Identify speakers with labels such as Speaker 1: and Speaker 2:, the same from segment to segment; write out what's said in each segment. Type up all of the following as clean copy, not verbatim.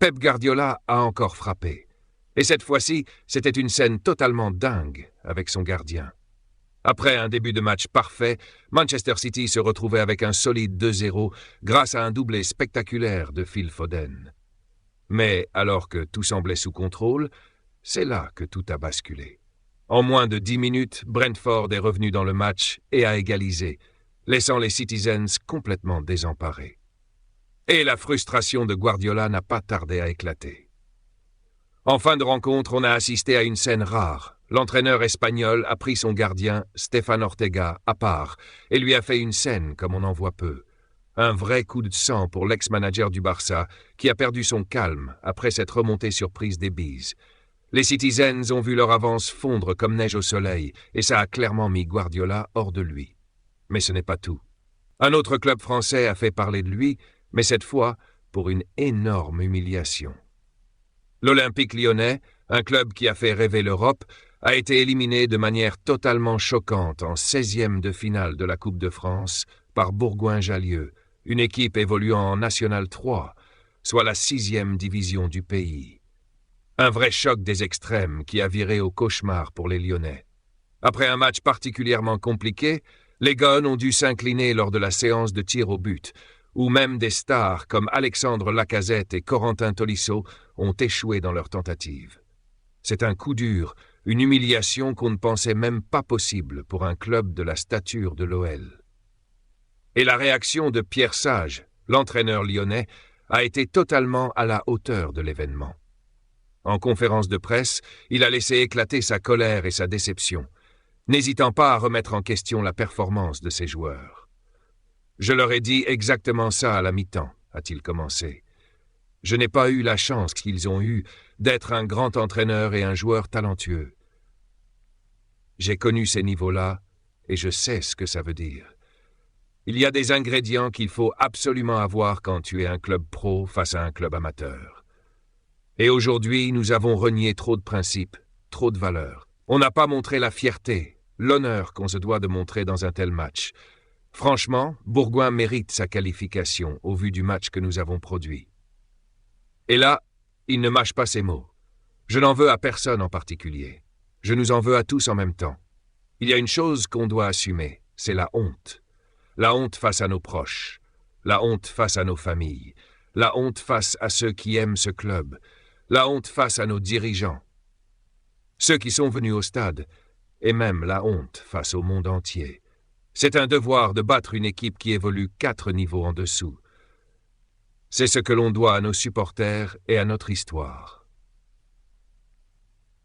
Speaker 1: Pep Guardiola a encore frappé. Et cette fois-ci, c'était une scène totalement dingue avec son gardien. Après un début de match parfait, Manchester City se retrouvait avec un solide 2-0 grâce à un doublé spectaculaire de Phil Foden. Mais alors que tout semblait sous contrôle, c'est là que tout a basculé. En moins de 10 minutes, Brentford est revenu dans le match et a égalisé, laissant les Citizens complètement désemparés. Et la frustration de Guardiola n'a pas tardé à éclater. En fin de rencontre, on a assisté à une scène rare. L'entraîneur espagnol a pris son gardien, Stefan Ortega, à part et lui a fait une scène comme on en voit peu. Un vrai coup de sang pour l'ex-manager du Barça qui a perdu son calme après cette remontée surprise des Bees. Les Citizens ont vu leur avance fondre comme neige au soleil et ça a clairement mis Guardiola hors de lui. Mais ce n'est pas tout. Un autre club français a fait parler de lui, mais cette fois pour une énorme humiliation. L'Olympique lyonnais, un club qui a fait rêver l'Europe, a été éliminé de manière totalement choquante en 16e de finale de la Coupe de France par Bourgoin-Jallieu, une équipe évoluant en National 3, soit la 6e division du pays. Un vrai choc des extrêmes qui a viré au cauchemar pour les Lyonnais. Après un match particulièrement compliqué, les Gones ont dû s'incliner lors de la séance de tir au but, où même des stars comme Alexandre Lacazette et Corentin Tolisso ont échoué dans leur tentative. C'est un coup dur, une humiliation qu'on ne pensait même pas possible pour un club de la stature de l'OL. Et la réaction de Pierre Sage, l'entraîneur lyonnais, a été totalement à la hauteur de l'événement. En conférence de presse, il a laissé éclater sa colère et sa déception, n'hésitant pas à remettre en question la performance de ses joueurs. « Je leur ai dit exactement ça à la mi-temps », a-t-il commencé. « Je n'ai pas eu la chance qu'ils ont eue d'être un grand entraîneur et un joueur talentueux. J'ai connu ces niveaux-là et je sais ce que ça veut dire. Il y a des ingrédients qu'il faut absolument avoir quand tu es un club pro face à un club amateur. Et aujourd'hui, nous avons renié trop de principes, trop de valeurs. On n'a pas montré la fierté, l'honneur qu'on se doit de montrer dans un tel match. Franchement, Bourgoin mérite sa qualification au vu du match que nous avons produit. » Et là, il ne mâche pas ses mots. Je n'en veux à personne en particulier. Je nous en veux à tous en même temps. Il y a une chose qu'on doit assumer, c'est la honte. La honte face à nos proches, la honte face à nos familles, la honte face à ceux qui aiment ce club, la honte face à nos dirigeants, ceux qui sont venus au stade, et même la honte face au monde entier. C'est un devoir de battre une équipe qui évolue 4 niveaux en dessous. C'est ce que l'on doit à nos supporters et à notre histoire.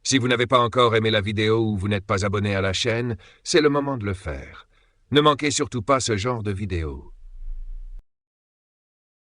Speaker 1: Si vous n'avez pas encore aimé la vidéo ou vous n'êtes pas abonné à la chaîne, c'est le moment de le faire. Ne manquez surtout pas ce genre de vidéo.